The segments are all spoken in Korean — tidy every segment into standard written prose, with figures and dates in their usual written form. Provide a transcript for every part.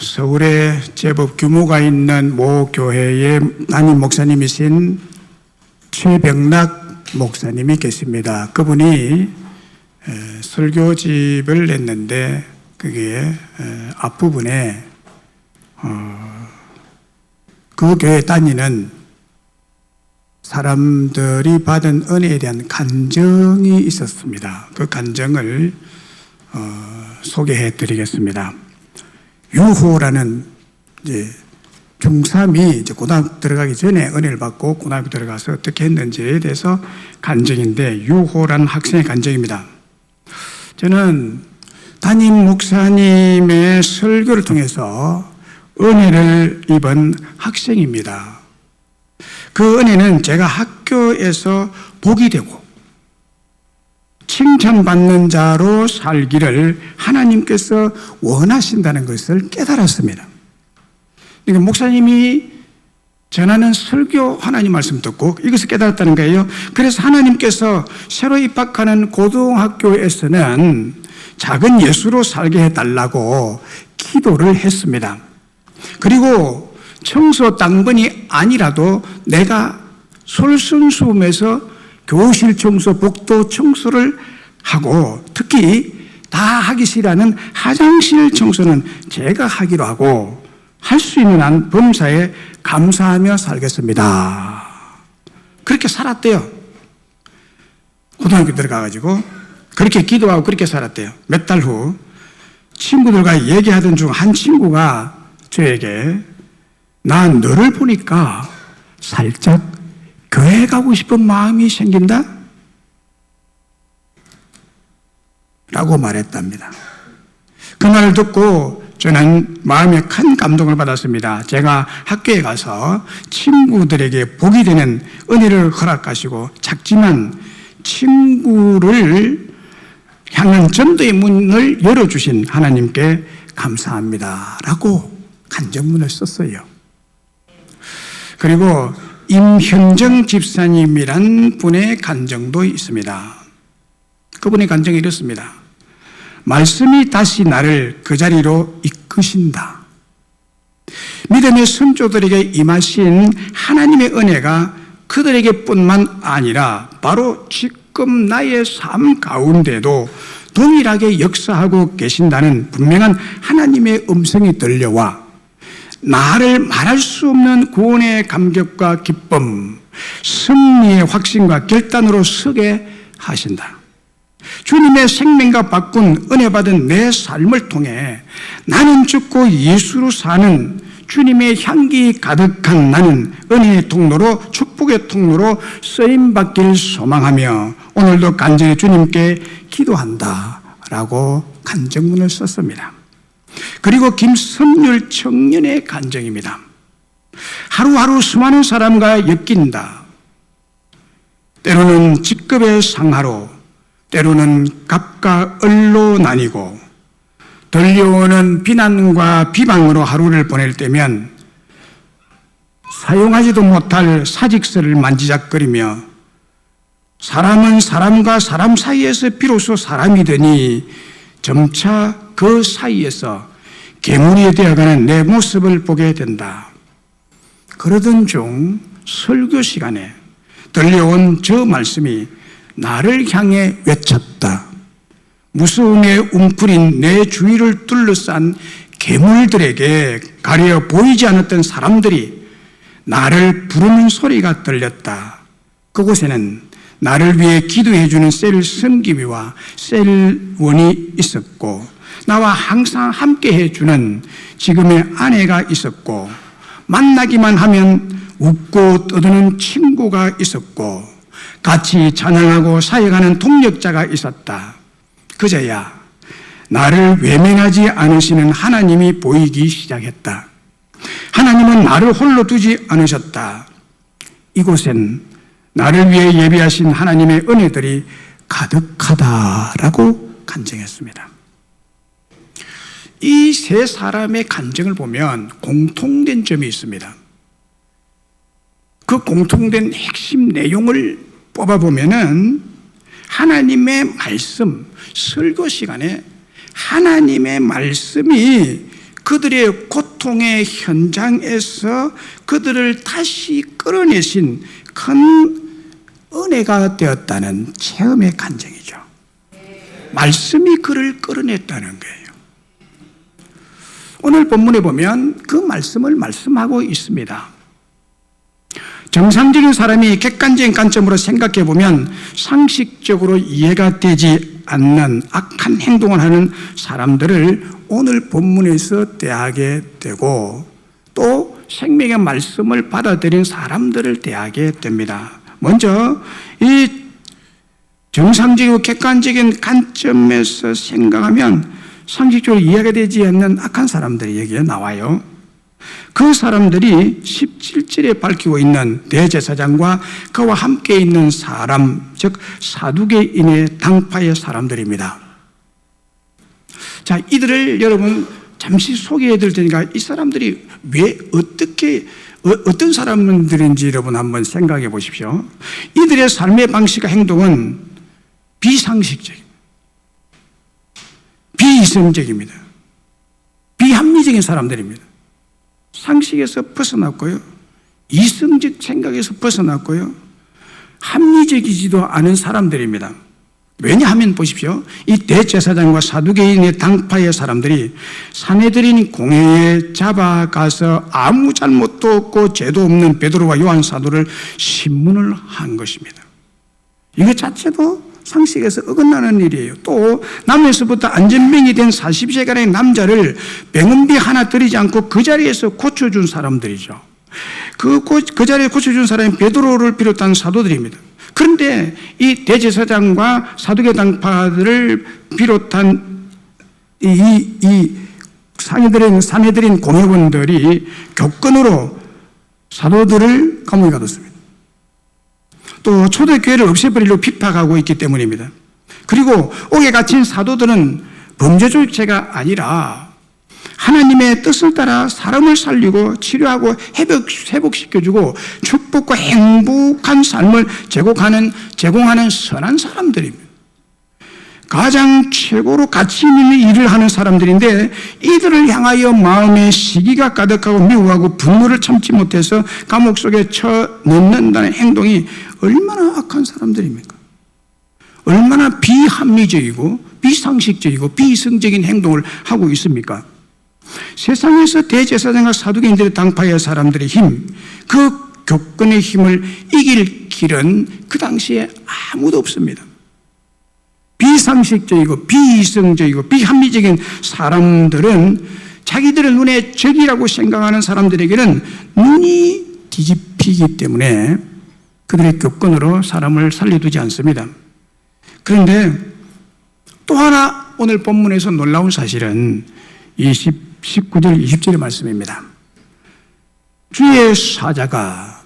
서울에 제법 규모가 있는 모 교회의 담임 목사님이신 최병락 목사님이 계십니다. 그분이 설교집을 냈는데 그게 앞부분에 그 교회 다니는 사람들이 받은 은혜에 대한 간증이 있었습니다. 그 간증을 소개해 드리겠습니다. 유호라는 중3이 이제 고등학교 들어가기 전에 은혜를 받고 고등학교 들어가서 어떻게 했는지에 대해서 간증인데, 유호라는 학생의 간증입니다. 저는 담임 목사님의 설교를 통해서 은혜를 입은 학생입니다. 그 은혜는 제가 학교에서 복이 되고 칭찬받는 자로 살기를 하나님께서 원하신다는 것을 깨달았습니다. 그러니까 목사님이 전하는 설교 하나님 말씀 듣고 이것을 깨달았다는 거예요. 그래서 하나님께서 새로 입학하는 고등학교에서는 작은 예수로 살게 해달라고 기도를 했습니다. 그리고 청소 당번이 아니라도 내가 솔선수범해서 교실 청소, 복도 청소를 하고, 특히 다 하기 싫어하는 화장실 청소는 제가 하기로 하고, 할 수 있는 한 범사에 감사하며 살겠습니다. 그렇게 살았대요. 고등학교 들어가가지고 그렇게 기도하고 그렇게 살았대요. 몇 달 후 친구들과 얘기하던 중 한 친구가 저에게, 나 너를 보니까 살짝 교회 가고 싶은 마음이 생긴다? 라고 말했답니다. 그 말을 듣고 저는 마음에 큰 감동을 받았습니다. 제가 학교에 가서 친구들에게 복이 되는 은혜를 허락하시고 작지만 친구를 향한 전도의 문을 열어주신 하나님께 감사합니다 라고 간증문을 썼어요. 그리고 임현정 집사님이란 분의 간증도 있습니다. 그분의 간증이 이렇습니다. 말씀이 다시 나를 그 자리로 이끄신다. 믿음의 선조들에게 임하신 하나님의 은혜가 그들에게 뿐만 아니라 바로 지금 나의 삶 가운데도 동일하게 역사하고 계신다는 분명한 하나님의 음성이 들려와 나를 말할 수 없는 구원의 감격과 기쁨, 승리의 확신과 결단으로 서게 하신다. 주님의 생명과 바꾼 은혜 받은 내 삶을 통해 나는 죽고 예수로 사는 주님의 향기 가득한 나는 은혜의 통로로, 축복의 통로로 쓰임받길 소망하며 오늘도 간절히 주님께 기도한다 라고 간증문을 썼습니다. 그리고 김선율 청년의 간증입니다. 하루하루 수많은 사람과 엮인다. 때로는 직급의 상하로, 때로는 갑과 을로 나뉘고 들려오는 비난과 비방으로 하루를 보낼 때면 사용하지도 못할 사직서를 만지작거리며 사람은 사람과 사람 사이에서 비로소 사람이 되니 점차 그 사이에서 괴물이 되어가는 내 모습을 보게 된다. 그러던 중 설교 시간에 들려온 저 말씀이 나를 향해 외쳤다. 무서움에 웅크린 내 주위를 둘러싼 괴물들에게 가려 보이지 않았던 사람들이 나를 부르는 소리가 들렸다. 그곳에는 나를 위해 기도해 주는 셀 성기비와 셀원이 있었고 나와 항상 함께해 주는 지금의 아내가 있었고 만나기만 하면 웃고 떠드는 친구가 있었고 같이 찬양하고 사역하는 동력자가 있었다. 그제야 나를 외면하지 않으시는 하나님이 보이기 시작했다. 하나님은 나를 홀로 두지 않으셨다. 이곳엔 나를 위해 예비하신 하나님의 은혜들이 가득하다라고 간증했습니다. 이 세 사람의 간증을 보면 공통된 점이 있습니다. 그 공통된 핵심 내용을 뽑아보면은 하나님의 말씀, 설교 시간에 하나님의 말씀이 그들의 고통의 현장에서 그들을 다시 끌어내신 큰 은혜가 되었다는 체험의 간증이죠. 말씀이 그를 끌어냈다는 거예요. 오늘 본문에 보면 그 말씀을 말씀하고 있습니다. 정상적인 사람이 객관적인 관점으로 생각해 보면 상식적으로 이해가 되지 않는 악한 행동을 하는 사람들을 오늘 본문에서 대하게 되고 또 생명의 말씀을 받아들인 사람들을 대하게 됩니다. 먼저 이 정상적이고 객관적인 관점에서 생각하면 상식적으로 이해가 되지 않는 악한 사람들이 여기에 나와요. 그 사람들이 17절에 밝히고 있는 대제사장과 그와 함께 있는 사람, 즉 사두개인의 당파의 사람들입니다. 자, 이들을 여러분 잠시 소개해 드릴 테니까 이 사람들이 왜 어떤 사람들인지 여러분 한번 생각해 보십시오. 이들의 삶의 방식과 행동은 비상식적입니다. 비이성적입니다. 비합리적인 사람들입니다. 상식에서 벗어났고요. 이성적 생각에서 벗어났고요. 합리적이지도 않은 사람들입니다. 왜냐하면 보십시오. 이 대제사장과 사두개인의 당파의 사람들이 산헤드린 공회에 잡아가서 아무 잘못도 없고 죄도 없는 베드로와 요한 사도를 신문을 한 것입니다. 이것 자체도 상식에서 어긋나는 일이에요. 또 남에서부터 안전병이 된 40세간의 남자를 병원비 하나 들이지 않고 그 자리에서 고쳐준 사람들이죠. 그 자리에 고쳐준 사람이 베드로를 비롯한 사도들입니다. 그런데 이 대제사장과 사두개 당파들을 비롯한 이 산헤드린 공회원들이 교권으로 사도들을 감옥에 가뒀습니다. 또 초대교회를 없애버리려고 핍박하고 있기 때문입니다. 그리고 옥에 갇힌 사도들은 범죄 조직체가 아니라 하나님의 뜻을 따라 사람을 살리고 치료하고 회복시켜주고 축복과 행복한 삶을 제공하는 선한 사람들입니다. 가장 최고로 가치 있는 일을 하는 사람들인데 이들을 향하여 마음에 시기가 가득하고 미워하고 분노를 참지 못해서 감옥 속에 쳐넣는다는 행동이 얼마나 악한 사람들입니까? 얼마나 비합리적이고 비상식적이고 비이성적인 행동을 하고 있습니까? 세상에서 대제사장과 사두개인들의 당파의 사람들의 힘, 그 교권의 힘을 이길 길은 그 당시에 아무도 없습니다. 비상식적이고 비이성적이고 비합리적인 사람들은 자기들의 눈에 적이라고 생각하는 사람들에게는 눈이 뒤집히기 때문에 그들의 교권으로 사람을 살려두지 않습니다. 그런데 또 하나 오늘 본문에서 놀라운 사실은 19절, 20절의 말씀입니다. 주의 사자가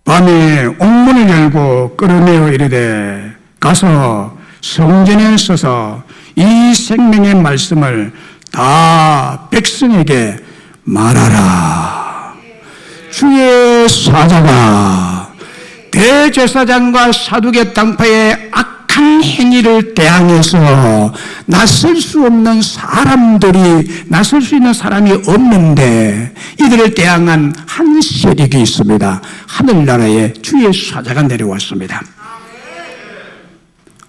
밤에 옥문을 열고 끌어내어 이르되 가서 성전에 서서 이 생명의 말씀을 다 백성에게 말하라. 주의 사자가 대제사장과 사두개 당파의 악한 행위를 대항해서 나설 수 없는 사람들이, 나설 수 있는 사람이 없는데 이들을 대항한 한 세력이 있습니다. 하늘나라에 주의 사자가 내려왔습니다.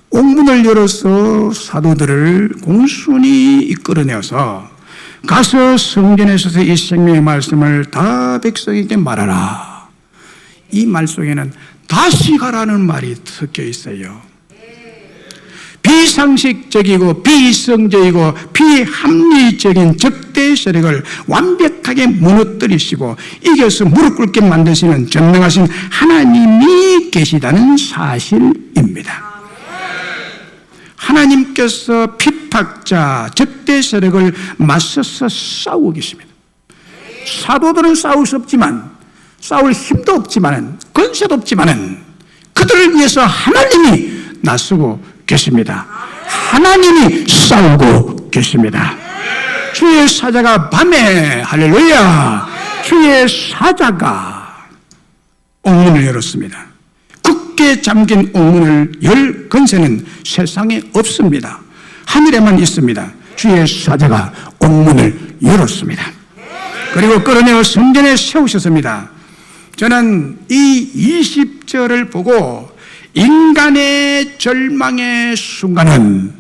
옥문을 열어서 사도들을 공순히 이끌어내어서 가서 성전에 서서 이 생명의 말씀을 다 백성에게 말하라. 이 말 속에는 다시 가라는 말이 섞여 있어요. 비상식적이고 비이성적이고 비합리적인 적대 세력을 완벽하게 무너뜨리시고 이겨서 무릎 꿇게 만드시는 전능하신 하나님이 계시다는 사실입니다. 하나님께서 핍박자, 적대 세력을 맞서서 싸우고 계십니다. 사도들은 싸울 수 없지만, 싸울 힘도 없지만, 권세도 없지만 그들을 위해서 하나님이 나서고 계십니다. 하나님이 싸우고 계십니다. 주의 사자가 밤에, 할렐루야, 주의 사자가 옥문을 열었습니다. 굳게 잠긴 옥문을 열 권세는 세상에 없습니다. 하늘에만 있습니다. 주의 사자가 옥문을 열었습니다. 그리고 끌어내어 성전에 세우셨습니다. 저는 이 20절을 보고 인간의 절망의 순간,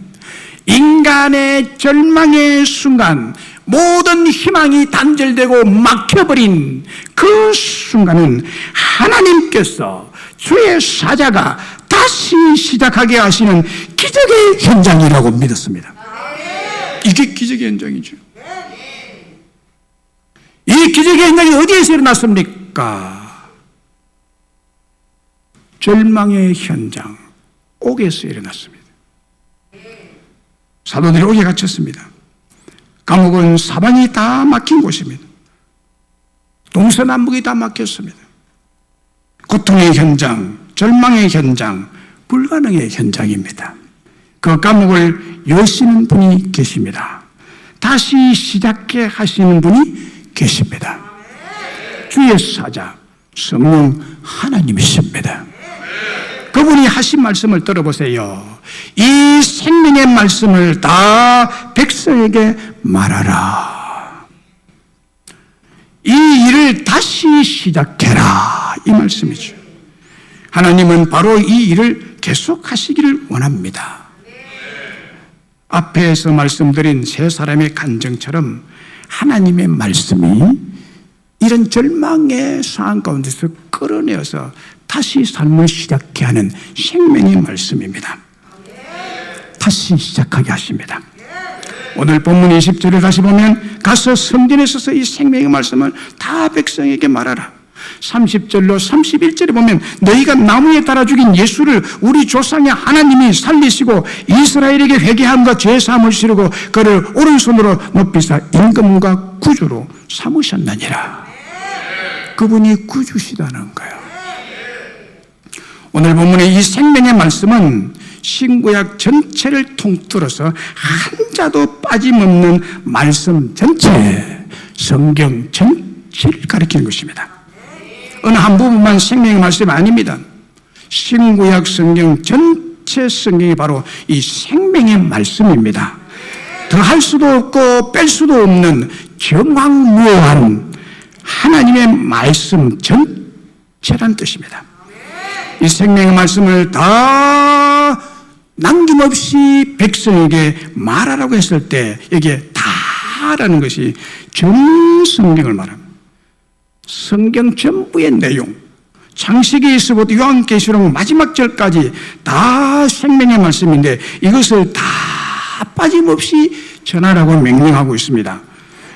모든 희망이 단절되고 막혀버린 그 순간은 하나님께서 주의 사자가 다시 시작하게 하시는 기적의 현장이라고 믿었습니다. 이게 기적의 현장이죠. 이 기적의 현장이 어디에서 일어났습니까? 절망의 현장, 옥에서 일어났습니다. 사도들이 옥에 갇혔습니다. 감옥은 사방이 다 막힌 곳입니다. 동서남북이 다 막혔습니다. 고통의 현장, 절망의 현장, 불가능의 현장입니다. 그 감옥을 여시는 분이 계십니다. 다시 시작해 하시는 분이 계십니다. 주의 사자, 성령 하나님이십니다. 그분이 하신 말씀을 들어보세요. 이 생명의 말씀을 다 백성에게 말하라. 이 일을 다시 시작해라. 이 말씀이죠. 하나님은 바로 이 일을 계속하시기를 원합니다. 앞에서 말씀드린 세 사람의 간증처럼 하나님의 말씀이 이런 절망의 상황 가운데서 끌어내어서 다시 삶을 시작해 하는 생명의 말씀입니다. 다시 시작하게 하십니다. 오늘 본문 20절을 다시 보면 가서 성전에 서서 이 생명의 말씀을 다 백성에게 말하라. 30절로 31절에 보면 너희가 나무에 달아 죽인 예수를 우리 조상의 하나님이 살리시고 이스라엘에게 회개함과 죄사함을 시르고 그를 오른손으로 높이사 임금과 구주로 삼으셨느니라. 그분이 구주시다는 거예요. 오늘 본문의 이 생명의 말씀은 신구약 전체를 통틀어서 한 자도 빠짐없는 말씀 전체, 성경 전체를 가리키는 것입니다. 어느 한 부분만 생명의 말씀이 아닙니다. 신구약 성경 전체 성경이 바로 이 생명의 말씀입니다. 더할 수도 없고 뺄 수도 없는 정확무한 하나님의 말씀 전체란 뜻입니다. 이 생명의 말씀을 다 남김없이 백성에게 말하라고 했을 때 여기에 다라는 것이 전 성경을 말합니다. 성경 전부의 내용, 창세기에서부터 요한계시록 마지막 절까지 다 생명의 말씀인데 이것을 다 빠짐없이 전하라고 명령하고 있습니다.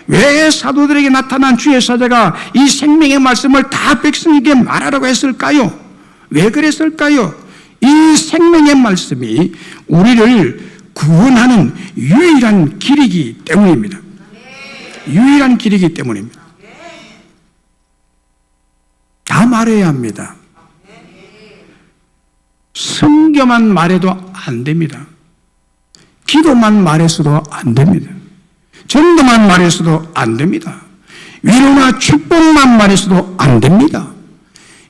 왜 사도들에게 나타난 주의 사자가 이 생명의 말씀을 다 백성에게 말하라고 했을까요? 왜 그랬을까요? 이 생명의 말씀이 우리를 구원하는 유일한 길이기 때문입니다. 유일한 길이기 때문입니다. 다 말해야 합니다. 성경만 말해도 안 됩니다. 기도만 말해서도 안 됩니다. 전도만 말해서도 안 됩니다. 위로나 축복만 말해서도 안 됩니다.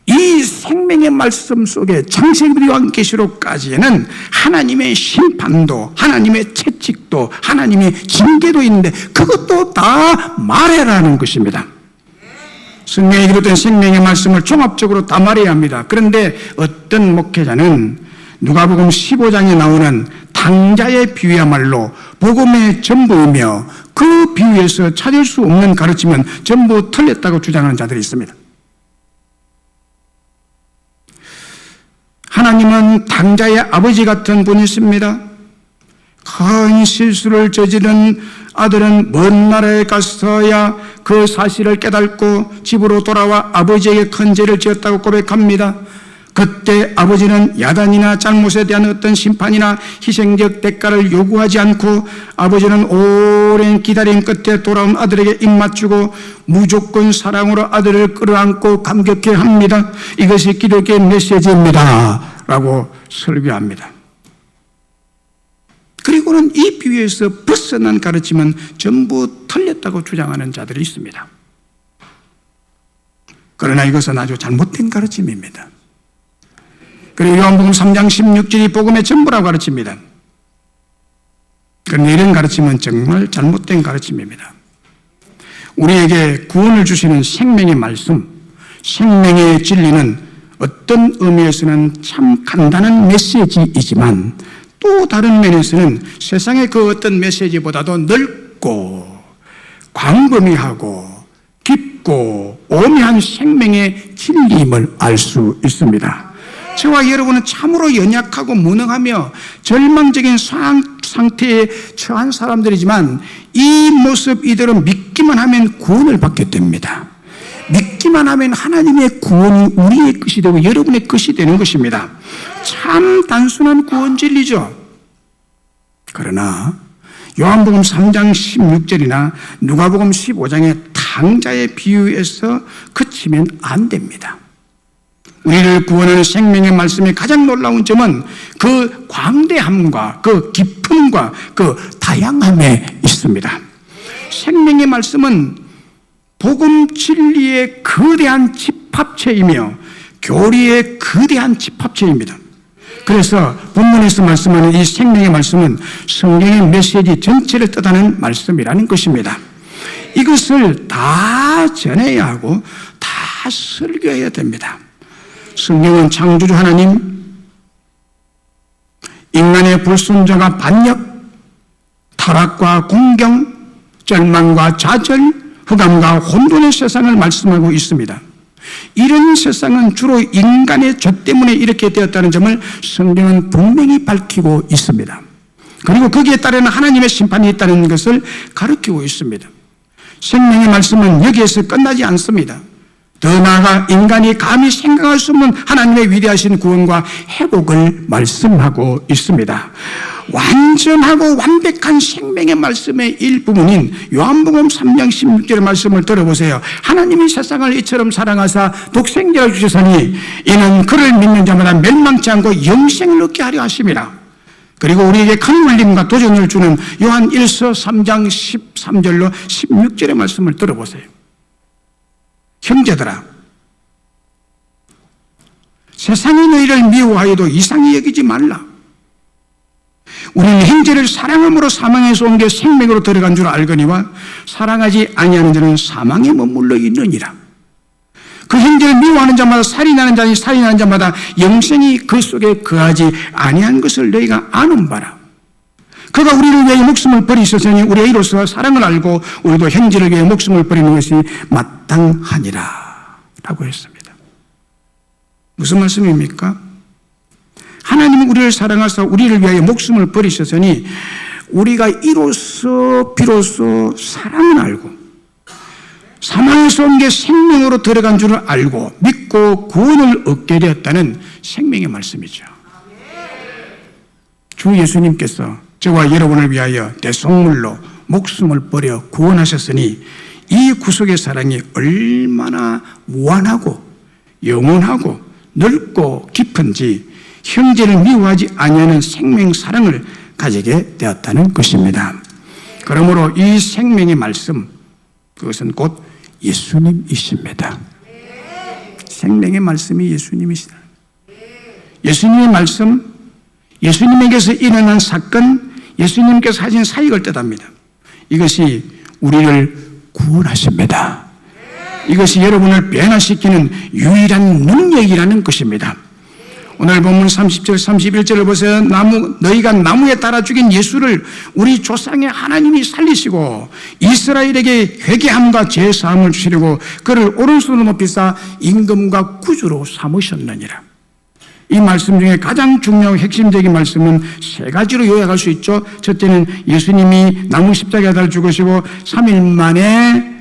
이 생명의 말씀 속에 창세기부터 요한계시록까지에는 하나님의 심판도, 하나님의 채찍도, 하나님의 징계도 있는데 그것도 다 말해라는 것입니다. 성경에 기록된 생명의 말씀을 종합적으로 다 말해야 합니다. 그런데 어떤 목회자는 누가복음 15장에 나오는 탕자의 비유야말로 복음의 전부이며 그 비유에서 찾을 수 없는 가르침은 전부 틀렸다고 주장하는 자들이 있습니다. 하나님은 탕자의 아버지 같은 분이십니다. 큰 실수를 저지른 아들은 먼 나라에 갔어야 그 사실을 깨닫고 집으로 돌아와 아버지에게 큰 죄를 지었다고 고백합니다. 그때 아버지는 야단이나 잘못에 대한 어떤 심판이나 희생적 대가를 요구하지 않고 아버지는 오랜 기다림 끝에 돌아온 아들에게 입맞추고 무조건 사랑으로 아들을 끌어안고 감격해 합니다. 이것이 기독교의 메시지입니다. 라고 설교합니다. 그리고는 이 비유에서 벗어난 가르침은 전부 틀렸다고 주장하는 자들이 있습니다. 그러나 이것은 아주 잘못된 가르침입니다. 그리고 요한복음 3장 16절이 복음의 전부라고 가르칩니다. 그런데 이런 가르침은 정말 잘못된 가르침입니다. 우리에게 구원을 주시는 생명의 말씀, 생명의 진리는 어떤 의미에서는 참 간단한 메시지이지만 또 다른 면에서는 세상의 그 어떤 메시지보다도 넓고 광범위하고 깊고 오묘한 생명의 진리임을 알 수 있습니다. 저와 여러분은 참으로 연약하고 무능하며 절망적인 상태에 처한 사람들이지만 이 모습 이대로 믿기만 하면 구원을 받게 됩니다. 믿기만 하면 하나님의 구원이 우리의 것이 되고 여러분의 것이 되는 것입니다. 참 단순한 구원 진리죠. 그러나 요한복음 3장 16절이나 누가복음 15장의 탕자의 비유에서 그치면 안 됩니다. 우리를 구원하는 생명의 말씀의 가장 놀라운 점은 그 광대함과 그 깊음과 그 다양함에 있습니다. 생명의 말씀은 복음 진리의 거대한 집합체이며 교리의 거대한 집합체입니다. 그래서 본문에서 말씀하는 이 생명의 말씀은 성경의 메시지 전체를 뜻하는 말씀이라는 것입니다. 이것을 다 전해야 하고 다 설교해야 됩니다. 성경은 창조주 하나님, 인간의 불순종과 반역, 타락과 공경, 절망과 좌절, 흑암과 혼돈의 세상을 말씀하고 있습니다. 이런 세상은 주로 인간의 죄 때문에 이렇게 되었다는 점을 성경은 분명히 밝히고 있습니다. 그리고 거기에 따르는 하나님의 심판이 있다는 것을 가르치고 있습니다. 생명의 말씀은 여기에서 끝나지 않습니다. 더 나아가 인간이 감히 생각할 수 없는 하나님의 위대하신 구원과 회복을 말씀하고 있습니다. 완전하고 완벽한 생명의 말씀의 일부분인 요한복음 3장 16절의 말씀을 들어보세요. 하나님이 세상을 이처럼 사랑하사 독생자를 주셨으니 이는 그를 믿는 자마다 멸망치 않고 영생을 얻게 하려 하심이라. 그리고 우리에게 큰 울림과 도전을 주는 요한 1서 3장 13절로 16절의 말씀을 들어보세요. 형제들아, 세상이 너희를 미워하여도 이상히 여기지 말라. 우리는 형제를 사랑함으로 사망에서 온 게 생명으로 들어간 줄 알거니와 사랑하지 아니하는 자는 사망에 머물러 있느니라. 그 형제를 미워하는 자마다 살인하는 자니 살인하는 자마다 영생이 그 속에 거하지 아니한 것을 너희가 아는 바라. 그가 우리를 위해 목숨을 버리셨으니 우리의 이로써 사랑을 알고 우리도 형제를 위해 목숨을 버리는 것이 마땅하니라 라고 했습니다. 무슨 말씀입니까? 하나님은 우리를 사랑하사 우리를 위하여 목숨을 버리셨으니 우리가 이로써 비로소 사랑을 알고 사망에서 온 게 생명으로 들어간 줄을 알고 믿고 구원을 얻게 되었다는 생명의 말씀이죠. 주 예수님께서 저와 여러분을 위하여 대속물로 목숨을 버려 구원하셨으니 이 구속의 사랑이 얼마나 무한하고 영원하고 넓고 깊은지 형제를 미워하지 아니하는 생명 사랑을 가지게 되었다는 것입니다. 그러므로 이 생명의 말씀, 그것은 곧 예수님이십니다. 생명의 말씀이 예수님이시다. 예수님의 말씀, 예수님에게서 일어난 사건, 예수님께서 하신 사역을 뜻합니다. 이것이 우리를 구원하십니다. 이것이 여러분을 변화시키는 유일한 능력이라는 것입니다. 오늘 본문 30절, 31절을 보세요. 너희가 나무에 달아 죽인 예수를 우리 조상의 하나님이 살리시고 이스라엘에게 회개함과 죄사함을 주시려고 그를 오른손으로 높이사 임금과 구주로 삼으셨느니라. 이 말씀 중에 가장 중요하고 핵심적인 말씀은 세 가지로 요약할 수 있죠. 첫째는 예수님이 나무 십자가에 달아 죽으시고 3일 만에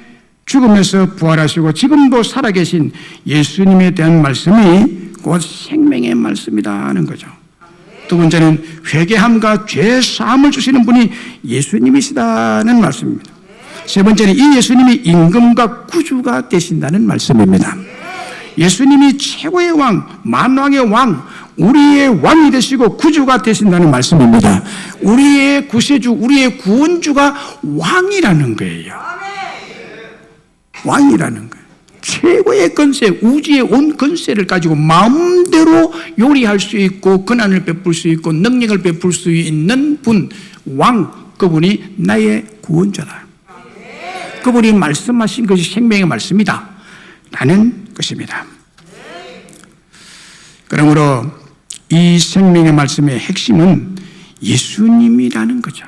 죽음에서 부활하시고 지금도 살아계신 예수님에 대한 말씀이 곧 생명의 말씀이다 하는 거죠. 두 번째는 회개함과 죄 사함을 주시는 분이 예수님이시다는 말씀입니다. 세 번째는 이 예수님이 임금과 구주가 되신다는 말씀입니다. 예수님이 최고의 왕, 만왕의 왕, 우리의 왕이 되시고 구주가 되신다는 말씀입니다. 우리의 구세주, 우리의 구원주가 왕이라는 거예요. 왕이라는 거예요. 최고의 권세, 우주의 온 권세를 가지고 마음대로 요리할 수 있고 권한을 베풀 수 있고 능력을 베풀 수 있는 분, 왕, 그분이 나의 구원자다. 그분이 말씀하신 것이 생명의 말씀이다 라는 것입니다. 그러므로 이 생명의 말씀의 핵심은 예수님이라는 거죠.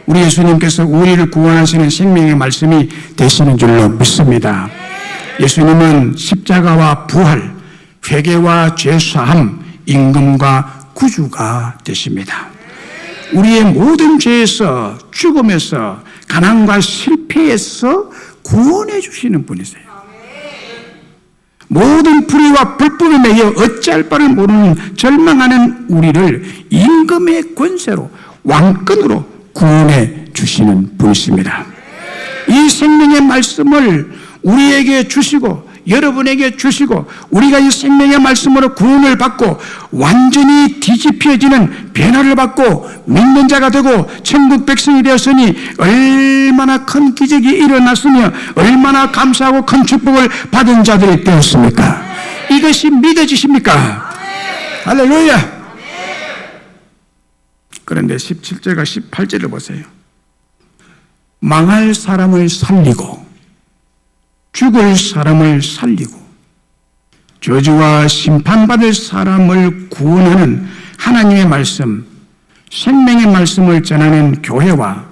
우리 예수님께서 우리를 구원하시는 생명의 말씀이 되시는 줄로 믿습니다. 예수님은 십자가와 부활, 회개와 죄사함, 임금과 구주가 되십니다. 우리의 모든 죄에서, 죽음에서, 가난과 실패에서 구원해 주시는 분이세요. 모든 불의와 불법에 매여 어찌할 바를 모르는 절망하는 우리를 임금의 권세로, 왕권으로 구원해 주시는 분이십니다. 이 생명의 말씀을 우리에게 주시고 여러분에게 주시고 우리가 이 생명의 말씀으로 구원을 받고 완전히 뒤집혀지는 변화를 받고 믿는 자가 되고 천국 백성이 되었으니 얼마나 큰 기적이 일어났으며 얼마나 감사하고 큰 축복을 받은 자들이 되었습니까? 이것이 믿어지십니까? 할렐루야! 그런데 17절과 18절을 보세요. 망할 사람을 살리고 죽을 사람을 살리고 저주와 심판받을 사람을 구원하는 하나님의 말씀, 생명의 말씀을 전하는 교회와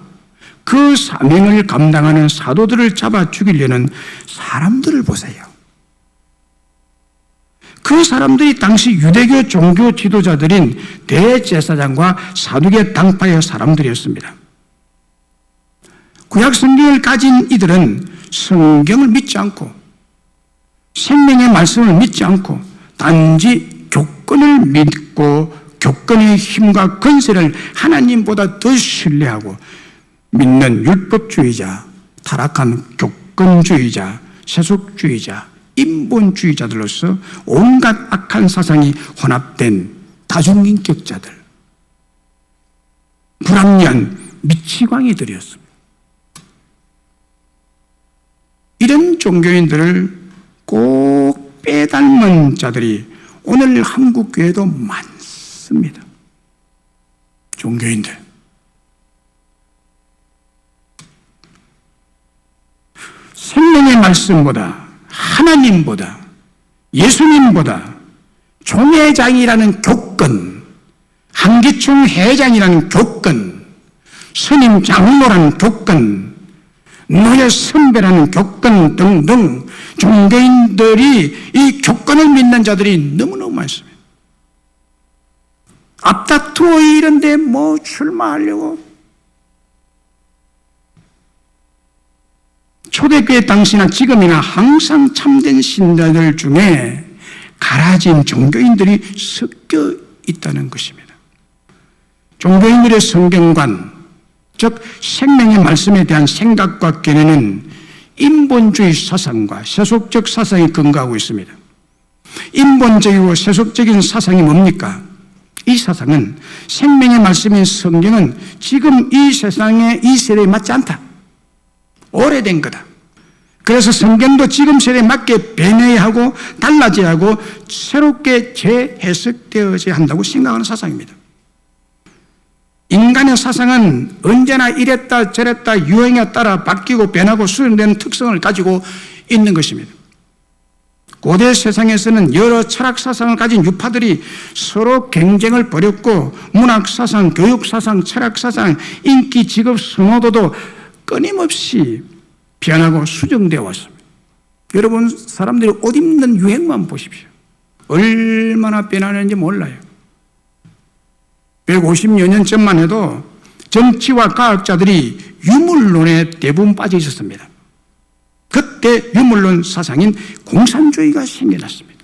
그 사명을 감당하는 사도들을 잡아 죽이려는 사람들을 보세요. 그 사람들이 당시 유대교 종교 지도자들인 대제사장과 사두개 당파의 사람들이었습니다. 구약 성경을 가진 이들은 성경을 믿지 않고 생명의 말씀을 믿지 않고 단지 교권을 믿고 교권의 힘과 권세를 하나님보다 더 신뢰하고 믿는 율법주의자, 타락한 교권주의자, 세속주의자, 인본주의자들로서 온갖 악한 사상이 혼합된 다중인격자들, 불합리한 미치광이들이었습니다. 이런 종교인들을 꼭 빼닮은 자들이 오늘 한국 교회도 많습니다. 종교인들. 생명의 말씀보다 하나님보다 예수님보다 총회장이라는 교권, 한기총 회장이라는 교권, 스님 장로라는 교권, 노예 선배라는 교권 등등 종교인들이 이 교권을 믿는 자들이 너무너무 많습니다. 앞다투어 이런데 뭐 출마하려고 초대교회 당시나 지금이나 항상 참된 신자들 중에 갈아진 종교인들이 섞여 있다는 것입니다. 종교인들의 성경관, 즉 생명의 말씀에 대한 생각과 견해는 인본주의 사상과 세속적 사상이 근거하고 있습니다. 인본적이고 세속적인 사상이 뭡니까? 이 사상은 생명의 말씀인 성경은 지금 이 세상에 이 세대에 맞지 않다. 오래된 거다. 그래서 성경도 지금 세대에 맞게 변해야 하고 달라져야 하고 새롭게 재해석되어져야 한다고 생각하는 사상입니다. 인간의 사상은 언제나 이랬다 저랬다 유행에 따라 바뀌고 변하고 수정되는 특성을 가지고 있는 것입니다. 고대 세상에서는 여러 철학 사상을 가진 유파들이 서로 경쟁을 벌였고 문학 사상, 교육 사상, 철학 사상, 인기, 직업 선호도도 끊임없이 변하고 수정되어 왔습니다. 여러분 사람들이 옷 입는 유행만 보십시오. 얼마나 변하는지 몰라요. 150여 년 전만 해도 정치와 과학자들이 유물론에 대부분 빠져 있었습니다. 그때 유물론 사상인 공산주의가 생겨났습니다.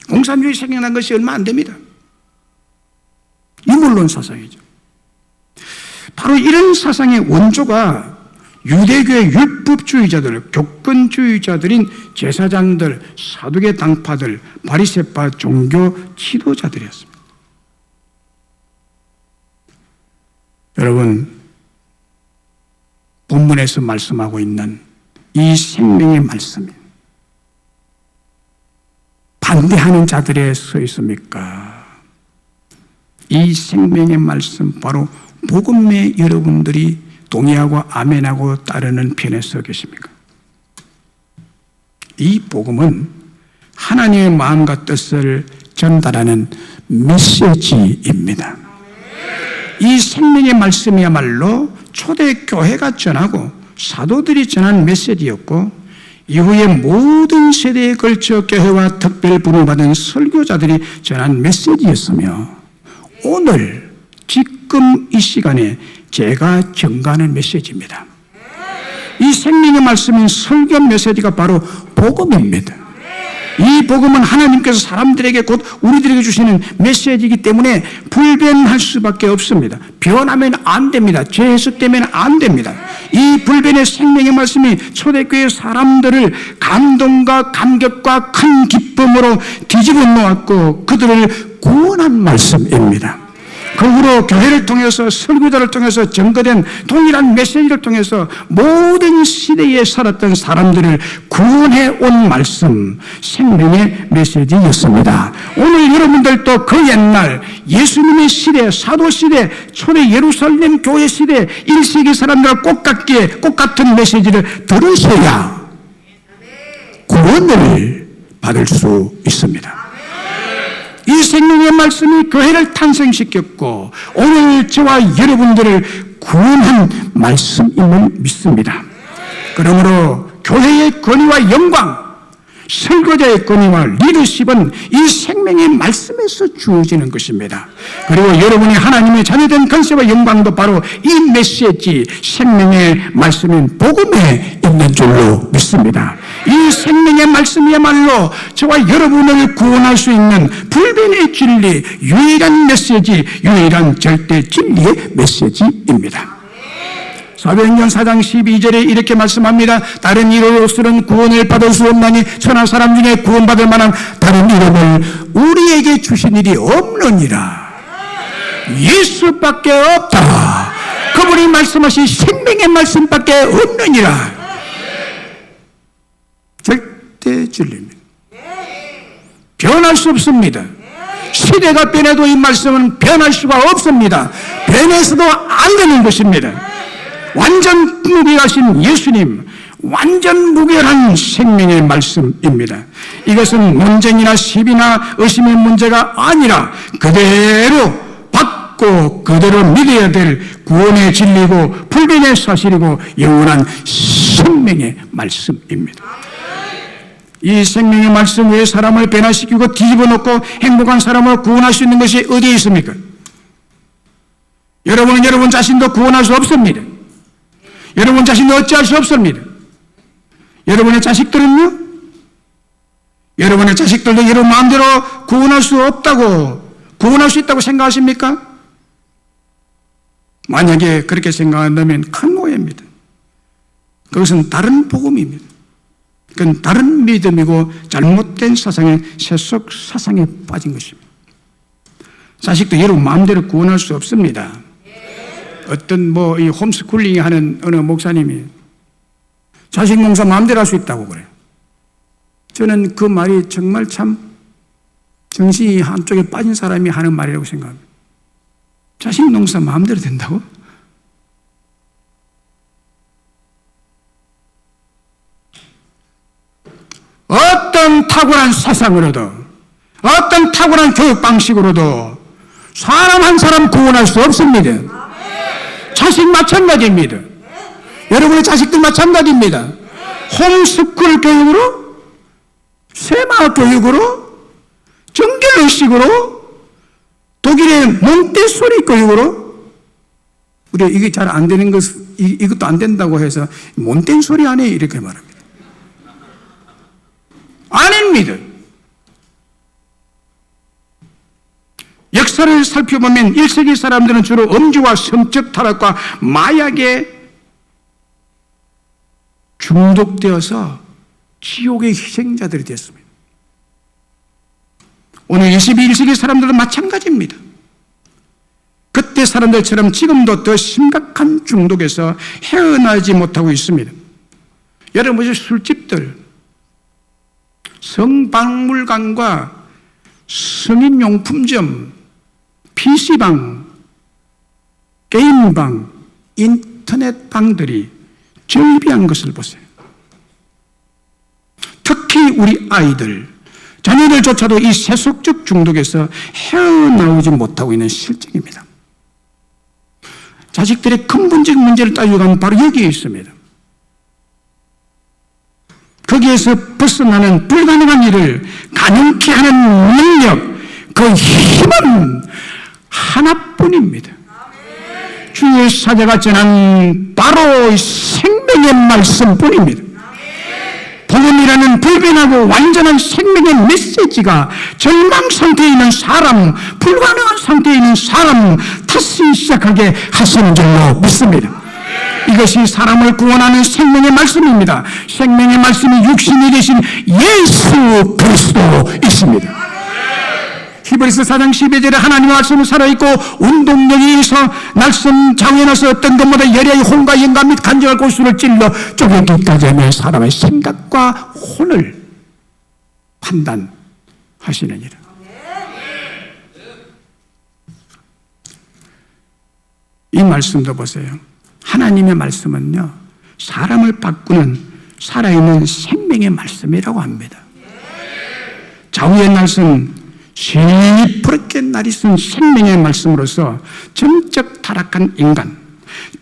공산주의 생겨난 것이 얼마 안 됩니다. 유물론 사상이죠. 바로 이런 사상의 원조가 유대교의 율법주의자들, 교권주의자들인 제사장들, 사두개 당파들, 바리새파 종교 지도자들이었습니다. 여러분, 본문에서 말씀하고 있는 이 생명의 말씀이 반대하는 자들에 서 있습니까? 이 생명의 말씀 바로 복음에 여러분들이 동의하고 아멘하고 따르는 편에 서 계십니까? 이 복음은 하나님의 마음과 뜻을 전달하는 메시지입니다. 이 생명의 말씀이야말로 초대교회가 전하고 사도들이 전한 메시지였고, 이후에 모든 세대에 걸쳐 교회와 특별 부름받은 설교자들이 전한 메시지였으며, 오늘 지금 이 시간에 제가 전가하는 메시지입니다. 이 생명의 말씀인 설교 메시지가 바로 복음입니다. 이 복음은 하나님께서 사람들에게 곧 우리들에게 주시는 메시지이기 때문에 불변할 수밖에 없습니다. 변하면 안 됩니다. 재해석되면 안 됩니다. 이 불변의 생명의 말씀이 초대교회 사람들을 감동과 감격과 큰 기쁨으로 뒤집어 놓았고 그들을 구원한 말씀입니다. 그 후로 교회를 통해서 설교자를 통해서 전거된 동일한 메시지를 통해서 모든 시대에 살았던 사람들을 구원해 온 말씀, 생명의 메시지였습니다. 오늘 여러분들도 그 옛날 예수님의 시대, 사도 시대, 초대 예루살렘 교회 시대 1세기 사람들과 꽃 같은 메시지를 들으셔야 구원을 받을 수 있습니다. 이 생명의 말씀이 교회를 탄생시켰고 오늘 저와 여러분들을 구원한 말씀임을 믿습니다. 그러므로 교회의 권위와 영광, 설교자의 권위와 리더십은 이 생명의 말씀에서 주어지는 것입니다. 그리고 여러분이 하나님의 자녀된 권세와 영광도 바로 이 메시지, 생명의 말씀인 복음에 있는 줄로 믿습니다. 이 생명의 말씀이야말로 저와 여러분을 구원할 수 있는 불변의 진리, 유일한 메시지, 유일한 절대 진리의 메시지입니다. 사도행전 4장 12절에 이렇게 말씀합니다. 다른 이로서는 구원을 받을 수 없나니 천하 사람 중에 구원받을 만한 다른 이름을 우리에게 주신 일이 없느니라. 예수밖에 없다. 그분이 말씀하신 생명의 말씀밖에 없느니라. 절대 진리입니다. 변할 수 없습니다. 시대가 변해도 이 말씀은 변할 수가 없습니다. 변해서도 안 되는 것입니다. 완전 무결하신 예수님, 완전 무결한 생명의 말씀입니다. 이것은 논쟁이나 시비나 의심의 문제가 아니라 그대로 받고 그대로 믿어야 될 구원의 진리고 불변의 사실이고 영원한 생명의 말씀입니다. 이 생명의 말씀 외에 사람을 변화시키고 뒤집어 놓고 행복한 사람을 구원할 수 있는 것이 어디에 있습니까? 여러분은 여러분 자신도 구원할 수 없습니다. 여러분 자신도 어찌할 수 없습니다. 여러분의 자식들은요? 여러분의 자식들도 여러분 마음대로 구원할 수 있다고 생각하십니까? 만약에 그렇게 생각한다면 큰 오해입니다. 그것은 다른 복음입니다. 그건 다른 믿음이고 잘못된 사상의 세속 사상에 빠진 것입니다. 자식도 여러분 마음대로 구원할 수 없습니다. 어떤 이 홈스쿨링 하는 어느 목사님이 자식 농사 마음대로 할 수 있다고 그래요. 저는 그 말이 정말 참 정신이 한쪽에 빠진 사람이 하는 말이라고 생각합니다. 자식 농사 마음대로 된다고? 어떤 탁월한 사상으로도 어떤 탁월한 교육 방식으로도 사람 한 사람 구원할 수 없습니다. 자식 마찬가지입니다. 여러분의 자식들 마찬가지입니다. 홈스쿨 교육으로, 세마 교육으로, 정결의식으로, 독일의 몬테소리 교육으로, 우리가 이게 잘 안 되는 것, 이것도 안 된다고 해서 몬테소리 안에 이렇게 말합니다. 아닙니다. 역사를 살펴보면 1세기 사람들은 주로 음주와 성적 타락과 마약에 중독되어서 지옥의 희생자들이 됐습니다. 오늘 21세기 사람들은 마찬가지입니다. 그때 사람들처럼 지금도 더 심각한 중독에서 헤어나지 못하고 있습니다. 여러분 보세요. 술집들, 성박물관과 성인용품점, PC방, 개인방, 인터넷 방들이 절비한 것을 보세요. 특히 우리 아이들, 자녀들조차도 이 세속적 중독에서 헤어나오지 못하고 있는 실정입니다. 자식들의 근본적인 문제를 따져가면 바로 여기에 있습니다. 거기에서 벗어나는 불가능한 일을 가능케 하는 능력, 그 힘은 하나뿐입니다. 주의 사자가 전한 바로 생명의 말씀뿐입니다. 복음이라는 불변하고 완전한 생명의 메시지가 절망 상태에 있는 사람, 불가능한 상태에 있는 사람 다시 시작하게 하시는 줄로 믿습니다. 이것이 사람을 구원하는 생명의 말씀입니다. 생명의 말씀이 육신이 되신 예수 그리스도이십니다. 히브리서 4장 12절에 하나님의 말씀은 살아있고 운동력이 있어 날선 장에 나서 어떤 것보다 열의 혼과 영감 및 간절할 골수를 찔러 쪼개기까지 하며 사람의 생각과 혼을 판단하시느니라. 이 말씀도 보세요. 하나님의 말씀은요, 사람을 바꾸는 살아있는 생명의 말씀이라고 합니다. 좌우의 날선 시퍼렇게 날이 쓴 생명의 말씀으로서 정적 타락한 인간,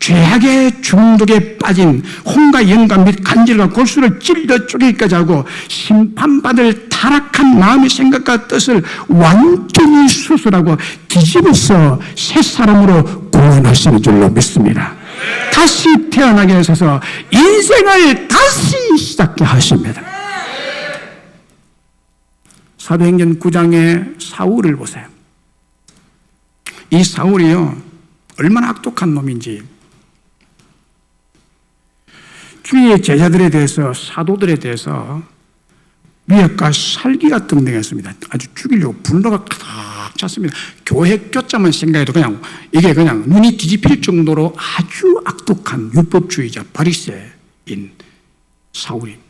죄악의 중독에 빠진 혼과 영감 및 간질과 골수를 찔러 쪼개기까지 하고 심판받을 타락한 마음의 생각과 뜻을 완전히 수술하고 뒤집어서 새 사람으로 구원하시는 줄로 믿습니다. 다시 태어나게 하셔서 인생을 다시 시작게 하십니다. 사도행전 9장의 사울을 보세요. 이 사울이요, 얼마나 악독한 놈인지 주의 제자들에 대해서, 사도들에 대해서 미역과 살기가 등등했습니다. 아주 죽이려고 분노가 가득 찼습니다. 교회 교자만 생각해도 그냥 이게 그냥 눈이 뒤집힐 정도로 아주 악독한 율법주의자 바리새인 사울입니다.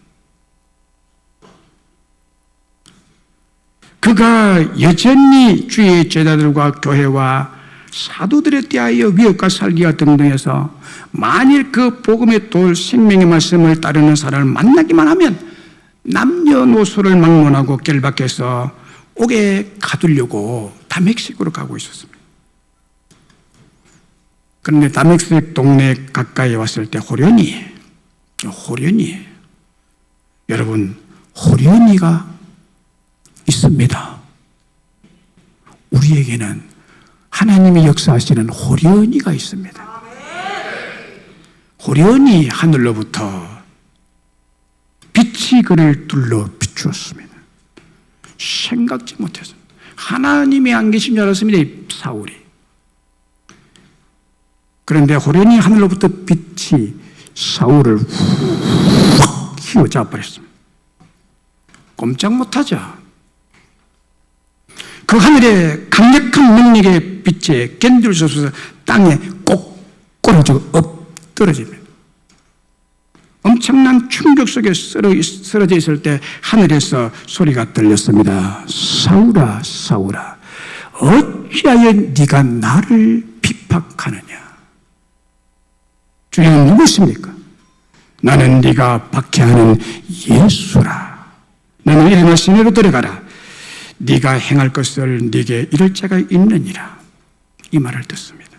그가 여전히 주의 제자들과 교회와 사도들에 대하여 위협과 살기가 등등해서 만일 그 복음의 돌 생명의 말씀을 따르는 사람을 만나기만 하면 남녀노소를 막론하고 결박해서 옥에 가두려고 다메섹으로 가고 있었습니다. 그런데 다메섹 동네 가까이 왔을 때 호련이 여러분, 호련이가 있습니다. 우리에게는 하나님이 역사하시는 호련이가 있습니다. 호련이 하늘로부터 빛이 그를 둘러 비추었습니다. 생각지 못했습니다. 하나님이 안 계신 줄 알았습니다, 이 사울이. 그런데 호련이 하늘로부터 빛이 사울을 확 휘어잡아버렸습니다. 꼼짝 못하죠. 그 하늘의 강력한 능력의 빛에 견딜 수 없어서 땅에 꼭 꼬라지고 엎드러집니다. 엄청난 충격 속에 쓰러져 있을 때 하늘에서 소리가 들렸습니다. 사울아, 사울아, 어찌하여 네가 나를 핍박하느냐? 주님은 누구십니까? 나는 네가 박해하는 예수라. 너는 일어나 시내로 들어가라. 네가 행할 것을 네게 이를 자가 있느니라. 이 말을 듣습니다.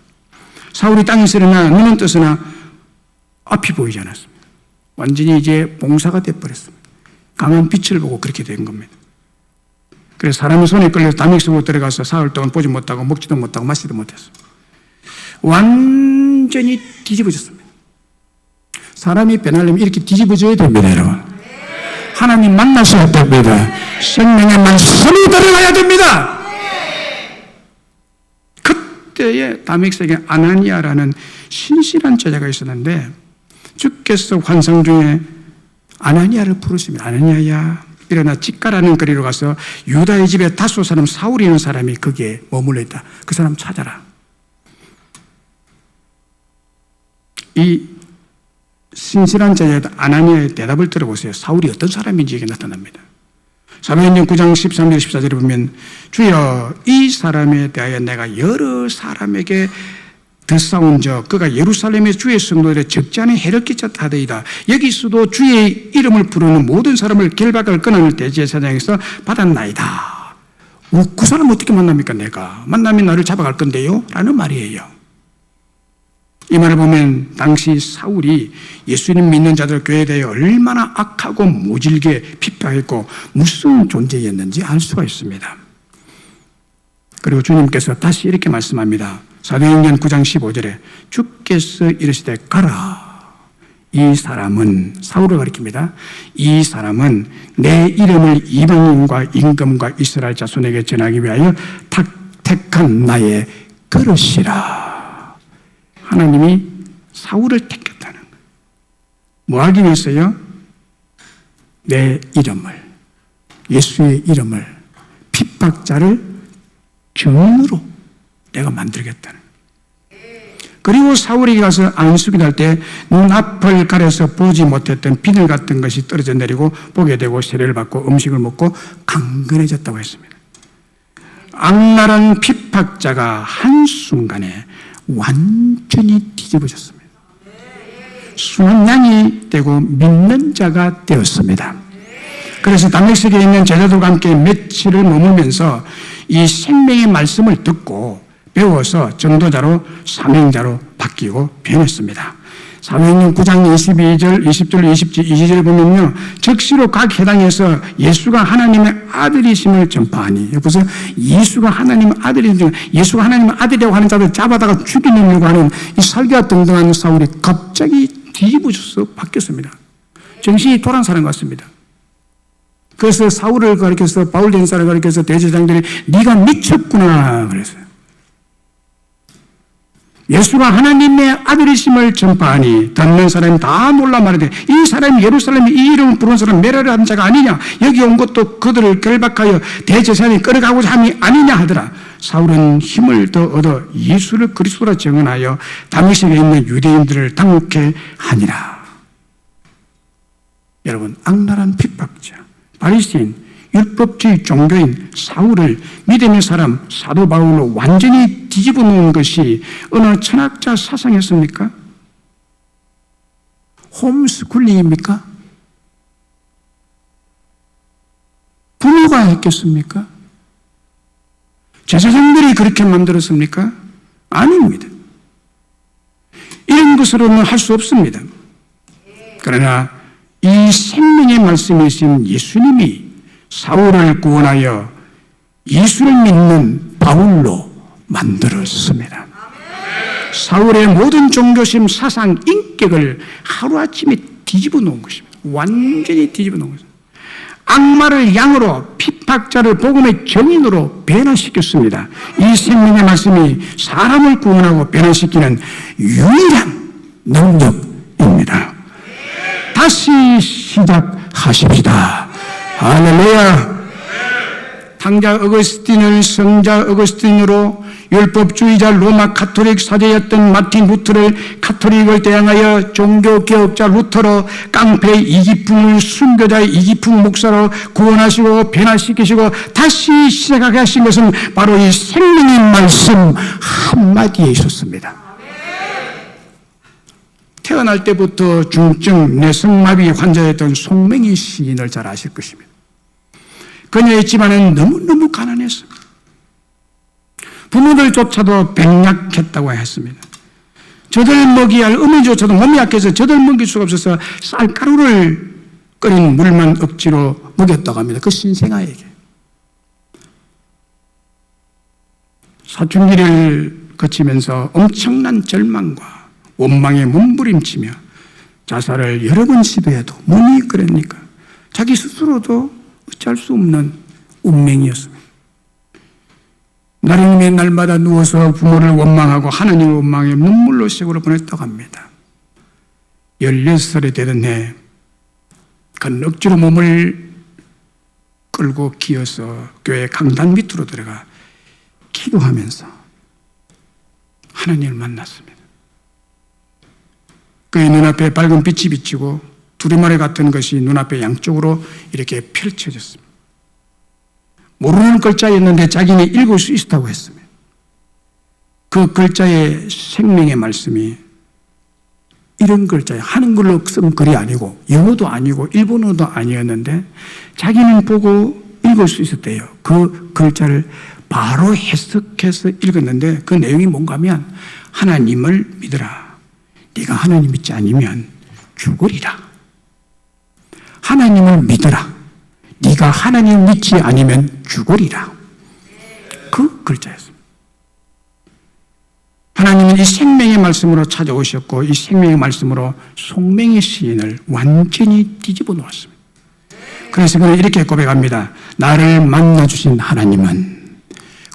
사울이 땅에서 일어나 눈은 뜨으나 앞이 보이지 않았습니다. 완전히 이제 봉사가 되어버렸습니다. 강한 빛을 보고 그렇게 된 겁니다. 그래서 사람의 손에 끌려서 다메섹으로 들어가서 사흘 동안 보지 못하고 먹지도 못하고 마시지도 못했습니다. 완전히 뒤집어졌습니다. 사람이 변하려면 이렇게 뒤집어져야 됩니다, 여러분. 하나님 만나셔야 됩니다. 생명의 말씀이 들어가야 됩니다. 그때에 다메섹에 아나니아라는 신실한 제자가 있었는데 주께서 환상 중에 아나니아를 부르십니다. 아나니아야, 일어나 집가라는 거리로 가서 유다의 집에 다소 사람 사울이라는 사람이 거기에 머물러 있다. 그 사람 찾아라. 이 신실한 제자 아나니아의 대답을 들어보세요. 사울이 어떤 사람인지 이게 나타납니다. 사도행전 9장 13절 14절에 보면 주여, 이 사람에 대하여 내가 여러 사람에게 더 싸운 그가 예루살렘의 주의 성도들에 적지 않은 해를 끼쳤다 하더이다. 여기서도 주의 이름을 부르는 모든 사람을 결박할 권한을 대제사장에서 받았나이다. 그 사람 어떻게 만납니까? 내가 만나면 나를 잡아갈 건데요? 라는 말이에요. 이 말을 보면 당시 사울이 예수님 믿는 자들 교회에 대해 얼마나 악하고 모질게 비판했고 무슨 존재였는지 알 수가 있습니다. 그리고 주님께서 다시 이렇게 말씀합니다. 사도행전 9장 15절에 주께서 이르시되 가라. 이 사람은, 사울을 가리킵니다. 이 사람은 내 이름을 이방인과 임금과 이스라엘 자손에게 전하기 위하여 택한 나의 그릇이라. 하나님이 사울을 택했다는 거예요. 뭐 하기 위해서요? 내 이름을, 예수의 이름을, 핍박자를 증인으로 내가 만들겠다는 거예요. 그리고 사울이 가서 안수기 날 때 눈앞을 가려서 보지 못했던 비늘 같은 것이 떨어져 내리고 보게 되고 세례를 받고 음식을 먹고 강건해졌다고 했습니다. 악랄한 핍박자가 한순간에 완전히 뒤집어졌습니다. 순한 양이 되고 믿는 자가 되었습니다. 그래서 다메섹에 있는 제자들과 함께 며칠을 머물면서 이 생명의 말씀을 듣고 배워서 전도자로 사명자로 바뀌고 변했습니다. 사도행전 9장 22절, 20절, 22절 보면요. 즉시로 각 회당에서 예수가 하나님의 아들이심을 전파하니. 여기서 예수가 하나님의 아들이심을, 예수가 하나님의 아들이라고 하는 자들 잡아다가 죽이려고 하는 이 설교와 등등한 사울이 갑자기 뒤집어져서 바뀌었습니다. 정신이 돌아온 사람 같습니다. 그래서 사울을 가리켜서, 바울 전사를 가리켜서 대제사장들이 네가 미쳤구나 그랬어요. 예수가 하나님의 아들이심을 전파하니 듣는 사람이 다 놀라 말하되 이 사람이 예루살렘에 이 이름을 부르는 사람 메라를 한 자가 아니냐, 여기 온 것도 그들을 결박하여 대제사장이 끌어가고자 함이 아니냐 하더라. 사울은 힘을 더 얻어 예수를 그리스도라 증언하여 다메섹에 있는 유대인들을 당혹해 하니라. 여러분, 악랄한 핍박자, 바리새인, 율법주의 종교인 사울을 믿음의 사람 사도 바울로 완전히 뒤집어 놓은 것이 어느 철학자 사상이었습니까? 홈스쿨링입니까? 부모가 했겠습니까? 제사장들이 그렇게 만들었습니까? 아닙니다. 이런 것으로는 할 수 없습니다. 그러나 이 생명의 말씀이신 예수님이 사울을 구원하여 예수를 믿는 바울로 만들었습니다. 사울의 모든 종교심, 사상, 인격을 하루아침에 뒤집어 놓은 것입니다. 완전히 뒤집어 놓은 것입니다. 악마를 양으로, 핍박자를 복음의 정인으로 변화시켰습니다. 이 생명의 말씀이 사람을 구원하고 변화시키는 유일한 능력입니다. 다시 시작하십시다. 할렐루야. 탕자 어거스틴을 성자 어거스틴으로, 율법주의자 로마 가톨릭 사제였던 마틴 루터를 카톨릭을 대항하여 종교개혁자 루터로, 깡패 이기풍을 순교자 이기풍 목사로 구원하시고 변화시키시고 다시 시작하게 하신 것은 바로 이 생명의 말씀 한마디에 있었습니다. 태어날 때부터 중증 뇌성마비 환자였던 송맹희 시인을 잘 아실 것입니다. 그녀의 집안은 너무너무 가난했습니다. 부모들조차도 병약했다고 했습니다. 젖을 먹이야 할 어머니조차도 몸이 약해서 젖을 먹일 수가 없어서 쌀가루를 끓인 물만 억지로 먹였다고 합니다. 그 신생아에게. 사춘기를 거치면서 엄청난 절망과 원망에 몸부림치며 자살을 여러 번 시도해도 몸이 그러니까 자기 스스로도 어찌할 수 없는 운명이었습니다. 나름의 날마다 누워서 부모를 원망하고 하나님을 원망해 눈물로 세월을 보냈다고 합니다. 16살이 되던 해 그 억지로 몸을 끌고 기어서 교회 강단 밑으로 들어가 기도하면서 하나님을 만났습니다. 그의 눈앞에 밝은 빛이 비치고 두루마리 같은 것이 눈앞에 양쪽으로 이렇게 펼쳐졌습니다. 모르는 글자였는데 자기는 읽을 수 있다고 했습니다. 그 글자의 생명의 말씀이 이런 글자예요. 한글로 쓴 글이 아니고 영어도 아니고 일본어도 아니었는데 자기는 보고 읽을 수 있었대요. 그 글자를 바로 해석해서 읽었는데 그 내용이 뭔가 하면 하나님을 믿으라. 네가 하나님 믿지 않으면 죽으리라. 하나님을 믿으라. 네가 하나님 믿지 않으면 죽으리라. 그 글자였습니다. 하나님은 이 생명의 말씀으로 찾아오셨고 이 생명의 말씀으로 송명의 시인을 완전히 뒤집어 놓았습니다. 그래서 그는 이렇게 고백합니다. 나를 만나주신 하나님은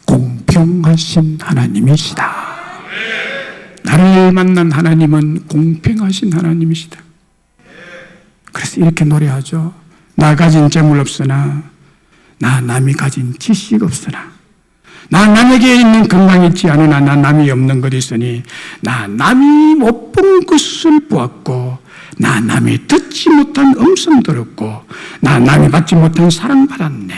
공평하신 하나님이시다. 나를 만난 하나님은 공평하신 하나님이시다. 그래서 이렇게 노래하죠. 나 가진 재물 없으나 나 남이 가진 지식 없으나 나 남에게 있는 건강이 있지 않으나 나 남이 없는 것이 있으니 나 남이 못 본 것을 보았고 나 남이 듣지 못한 음성 들었고 나 남이 받지 못한 사랑 받았네.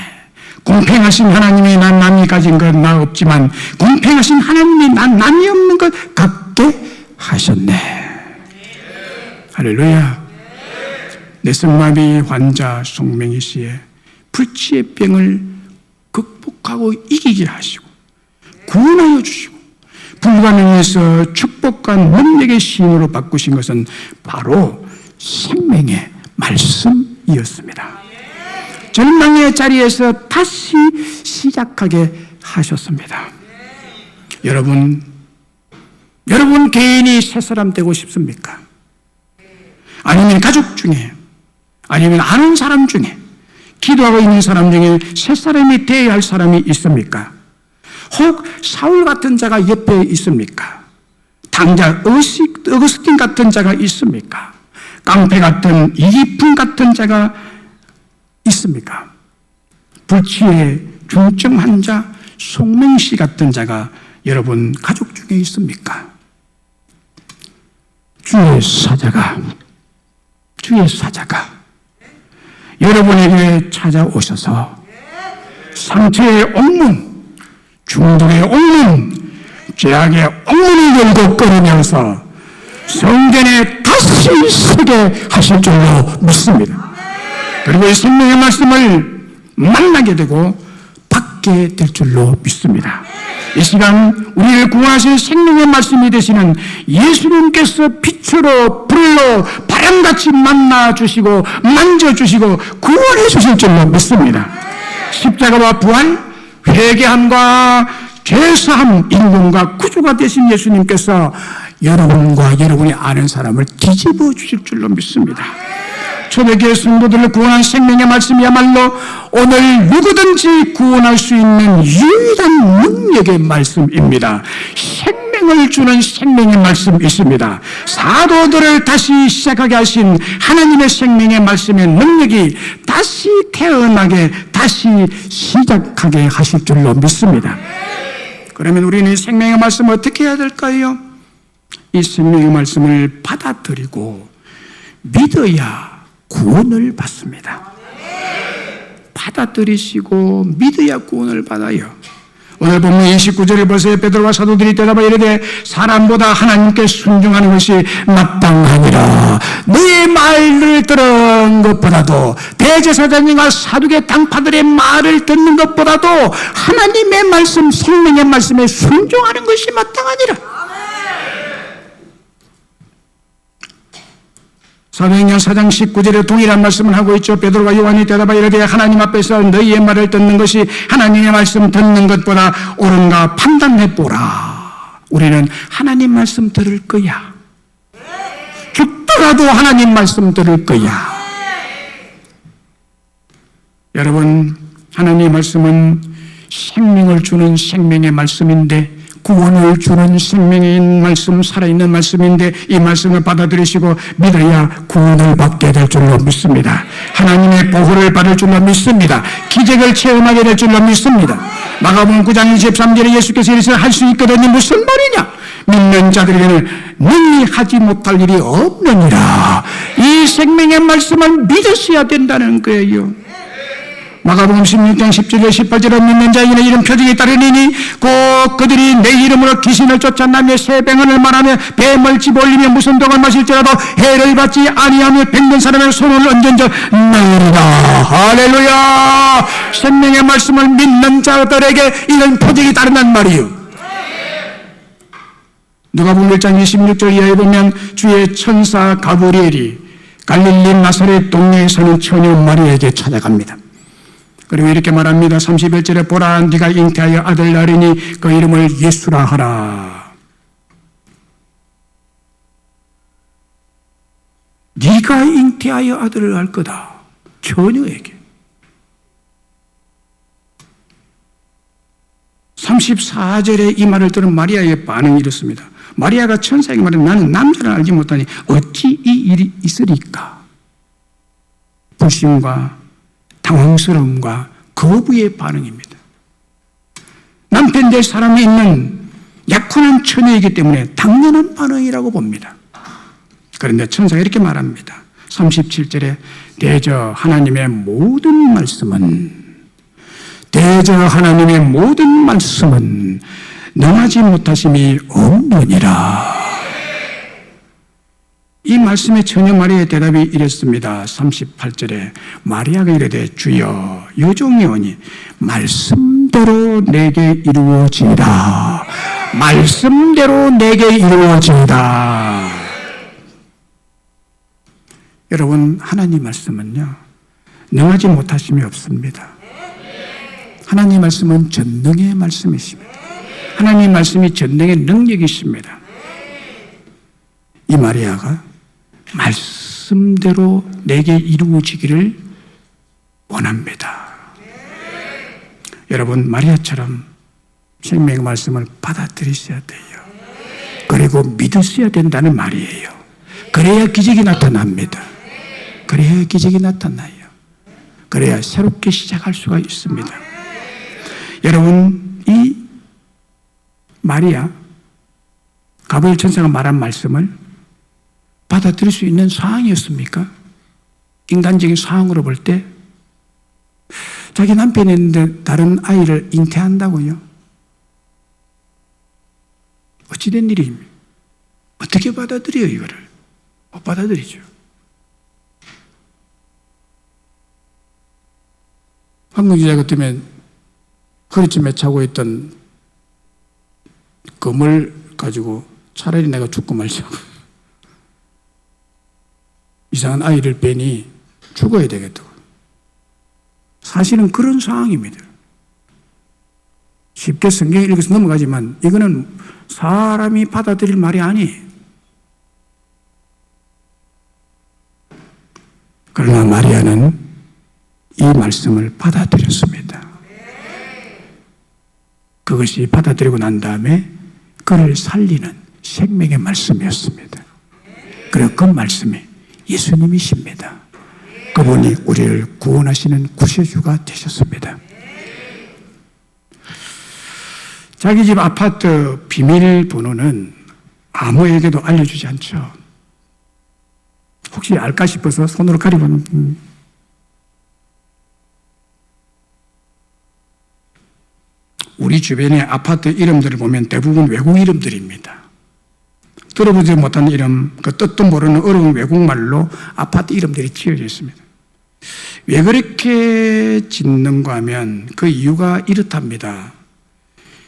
공평하신 하나님이 난 남이 가진 것 나 없지만 공평하신 하나님이 난 남이 없는 것 갖게 하셨네. 할렐루야. 뇌성마비 환자 송명희 씨의 불치의 병을 극복하고 이기게 하시고 구원하여 주시고 불가능해서 축복과 능력의 시인으로 바꾸신 것은 바로 생명의 말씀이었습니다. 절망의 자리에서 다시 시작하게 하셨습니다. 여러분 개인이 새 사람 되고 싶습니까? 아니면 가족 중에 아니면 아는 사람 중에 기도하고 있는 사람 중에 새 사람이 되어야 할 사람이 있습니까? 혹 사울 같은 자가 옆에 있습니까? 당자 어거스틴 같은 자가 있습니까? 깡패 같은 이기풍 같은 자가 있습니까? 불치의 중증 환자 송명씨 같은 자가 여러분 가족 중에 있습니까? 주의 사자가 여러분에게 찾아오셔서 상처의 옥문, 중독의 옥문, 죄악의 옥문을 열고 끌으면서 성전에 다시 서게 하실 줄로 믿습니다. 그리고 이 생명의 말씀을 만나게 되고 받게 될 줄로 믿습니다. 이 시간 우리를 구원하신 생명의 말씀이 되시는 예수님께서 빛으로 불로 바람같이 만나주시고 만져주시고 구원해 주실 줄로 믿습니다. 십자가와 부활, 회개함과 죄사함, 인권과 구주가 되신 예수님께서 여러분과 여러분이 아는 사람을 뒤집어 주실 줄로 믿습니다. 초대교회 성도들을 구원한 생명의 말씀이야말로 오늘 누구든지 구원할 수 있는 유일한 능력의 말씀입니다. 생명을 주는 생명의 말씀이 있습니다. 사도들을 다시 시작하게 하신 하나님의 생명의 말씀의 능력이 다시 태어나게 다시 시작하게 하실 줄로 믿습니다. 그러면 우리는 생명의 말씀을 어떻게 해야 될까요? 이 생명의 말씀을 받아들이고 믿어야 구원을 받습니다. 받아들이시고 믿어야 구원을 받아요. 오늘 본문 29절에 보세요. 베드로와 사도들이 대답하여 이르되 사람보다 하나님께 순종하는 것이 마땅하니라. 너의 말을 들은 것보다도 대제사장님과 사두개 당파들의 말을 듣는 것보다도 하나님의 말씀, 생명의 말씀에 순종하는 것이 마땅하니라. 사도행전 4장 19절에 동일한 말씀을 하고 있죠. 베드로와 요한이 대답하여 이르되 하나님 앞에서 너희의 말을 듣는 것이 하나님의 말씀 듣는 것보다 옳은가 판단해보라. 우리는 하나님 말씀 들을 거야. 죽더라도 하나님 말씀 들을 거야. 여러분, 하나님의 말씀은 생명을 주는 생명의 말씀인데 구원을 주는 생명의 말씀, 살아있는 말씀인데 이 말씀을 받아들이시고 믿어야 구원을 받게 될 줄로 믿습니다. 하나님의 보호를 받을 줄로 믿습니다. 기적을 체험하게 될 줄로 믿습니다. 마가복음 9장 23절에 예수께서 이르시되 할 수 있거든요. 무슨 말이냐? 믿는 자들에게는 능히 하지 못할 일이 없느니라. 이 생명의 말씀을 믿으셔야 된다는 거예요. 마가복음 16장 17절 18절에 믿는 자에게는 이런 표징이 따르리니 곧 그들이 내 이름으로 귀신을 쫓아내며 새 병언을 말하며 뱀을 집어올리며 무슨 독을 마실지라도 해를 받지 아니하며 병든 사람의 손을 얹은 자 나으리라. 할렐루야. 생명의 말씀을 믿는 자들에게 이런 표징이 따른단 말이에요. 누가복음 1장 26절 이하에 보면 주의 천사 가브리엘이 갈릴리 나사렛 동네에 사는 처녀 마리아에게 찾아갑니다. 그리고 이렇게 말합니다. 31절에 보라 네가 잉태하여 아들 낳으리니 그 이름을 예수라 하라. 네가 잉태하여 아들을 낳을 거다. 처녀에게. 34절에 이 말을 들은 마리아의 반응이 이렇습니다. 마리아가 천사에게 말하는 나는 남자를 알지 못하니 어찌 이 일이 있으리까? 불신과 당황스러움과 거부의 반응입니다. 남편 될 사람이 있는 약혼한 처녀이기 때문에 당연한 반응이라고 봅니다. 그런데 천사가 이렇게 말합니다. 37절에 대저 하나님의 모든 말씀은 능하지 못하심이 없느니라. 이 말씀에 처녀 마리아의 대답이 이랬습니다. 38절에 마리아가 이르되 주여 여종이 오니 말씀대로 내게 이루어지이다. 말씀대로 내게 이루어지이다. 여러분, 하나님 말씀은요 능하지 못하심이 없습니다. 하나님 말씀은 전능의 말씀이십니다. 하나님 말씀이 전능의 능력이십니다. 이 마리아가 말씀대로 내게 이루어지기를 원합니다. 여러분, 마리아처럼 생명의 말씀을 받아들이셔야 돼요. 그리고 믿으셔야 된다는 말이에요. 그래야 기적이 나타납니다. 그래야 기적이 나타나요. 그래야 새롭게 시작할 수가 있습니다. 여러분, 이 마리아 가브리엘 천사가 말한 말씀을 받아들일 수 있는 상황이었습니까? 인간적인 상황으로 볼 때 자기 남편이 있는데 다른 아이를 잉태한다고요? 어찌된 일입니까? 어떻게 받아들여요 이거를? 못 받아들이죠. 황금 기자 같으면 허리쯤에 차고 있던 금을 가지고 차라리 내가 죽고 말자. 이상한 아이를 빼니 죽어야 되겠다고. 사실은 그런 상황입니다. 쉽게 성경 읽어서 넘어가지만 이거는 사람이 받아들일 말이 아니에요. 그러나 마리아는 이 말씀을 받아들였습니다. 그것이 받아들이고 난 다음에 그를 살리는 생명의 말씀이었습니다. 그리고 그 말씀이 예수님이십니다. 그분이 우리를 구원하시는 구세주가 되셨습니다. 자기 집 아파트 비밀번호는 아무에게도 알려주지 않죠. 혹시 알까 싶어서 손으로 가리고는 우리 주변의 아파트 이름들을 보면 대부분 외국 이름들입니다. 들어보지 못한 이름, 그 뜻도 모르는 어려운 외국말로 아파트 이름들이 지어져 있습니다. 왜 그렇게 짓는가 하면 그 이유가 이렇답니다.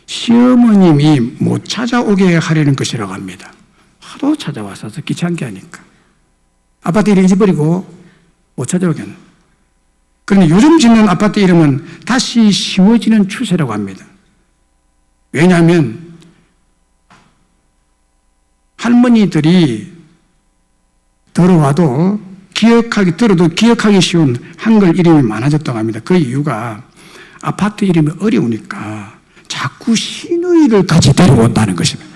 시어머님이 못 찾아오게 하려는 것이라고 합니다. 하도 찾아와서 귀찮게 하니까. 아파트 이름 잊어버리고 못 찾아오게 하는. 그런데 요즘 짓는 아파트 이름은 다시 쉬워지는 추세라고 합니다. 왜냐하면 할머니들이 들어도 기억하기 쉬운 한글 이름이 많아졌다고 합니다. 그 이유가 아파트 이름이 어려우니까 자꾸 시누이를 같이 데려온다는 것입니다.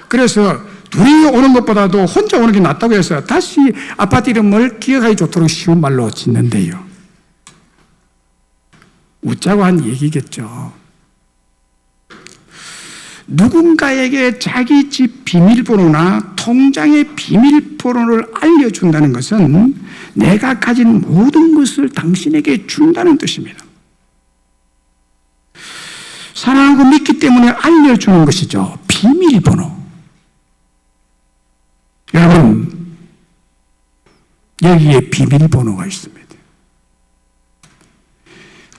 그래서 둘이 오는 것보다도 혼자 오는 게 낫다고 해서 다시 아파트 이름을 기억하기 좋도록 쉬운 말로 짓는데요. 웃자고 한 얘기겠죠. 누군가에게 자기 집 비밀번호나 통장의 비밀번호를 알려준다는 것은 내가 가진 모든 것을 당신에게 준다는 뜻입니다. 사랑하고 믿기 때문에 알려주는 것이죠. 비밀번호. 여러분, 여기에 비밀번호가 있습니다.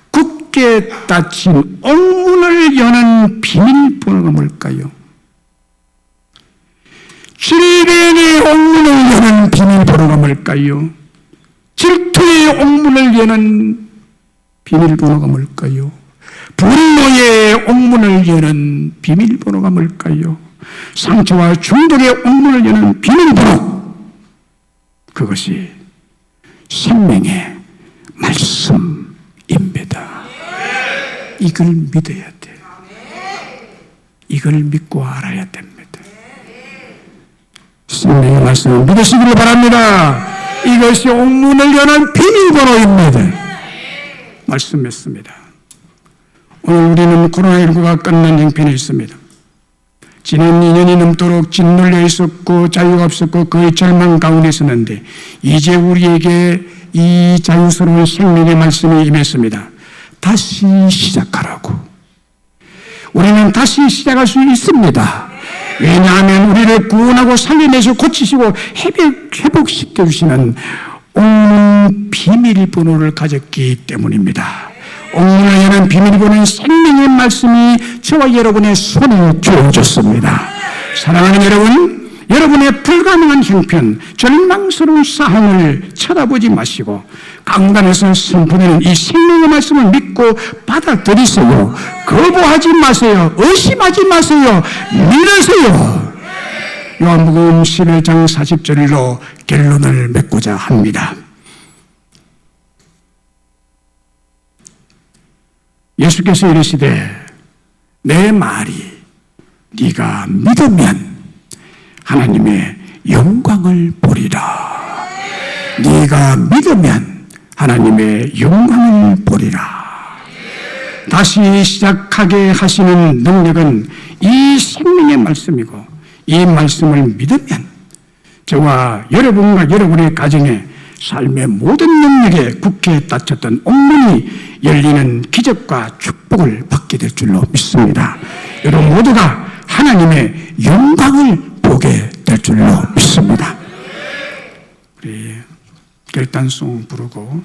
굳게 닫힌 옥문을 여는 비밀번호가 뭘까요? 질병의 옥문을 여는 비밀번호가 뭘까요? 질투의 옥문을 여는 비밀번호가 뭘까요? 분노의 옥문을 여는 비밀번호가 뭘까요? 상처와 중독의 옥문을 여는 비밀번호, 그것이 생명의 말씀입니다. 이걸 믿어야 돼요. 이걸 믿고 알아야 됩니다. 생명의 말씀을 믿으시기를 바랍니다. 이것이 옥문을 여는 비밀번호입니다. 말씀했습니다. 오늘 우리는 코로나19가 끝난 형편에 있습니다. 지난 2년이 넘도록 짓눌려 있었고 자유가 없었고 거의 절망 가운데 있었는데 이제 우리에게 이 자유스러운 생명의 말씀이 임했습니다. 다시 시작하라고. 우리는 다시 시작할 수 있습니다. 왜냐하면 우리를 구원하고 살려내시고 고치시고 회복시켜 주시는 옥문 비밀번호를 가졌기 때문입니다. 옥문을 여는 비밀번호는 생명의 말씀이 저와 여러분의 손에 주어졌습니다. 사랑하는 여러분, 여러분의 불가능한 형편, 절망스러운 상황을 쳐다보지 마시고 강단에서 선포되는 이 생명의 말씀을 믿고 받아들이세요. 거부하지 마세요. 의심하지 마세요. 믿으세요. 요한복음 11장 40절로 결론을 맺고자 합니다. 예수께서 이르시되 내 말이 네가 믿으면 하나님의 영광을 보리라. 네가 믿으면 하나님의 영광을 보리라. 다시 시작하게 하시는 능력은 이 생명의 말씀이고 이 말씀을 믿으면 저와 여러분과 여러분의 가정에 삶의 모든 영역에 굳게 닫혔던 옥문이 열리는 기적과 축복을 받게 될 줄로 믿습니다. 여러분 모두가 하나님의 영광을 보게 될 줄로 믿습니다. 우리 결단송 부르고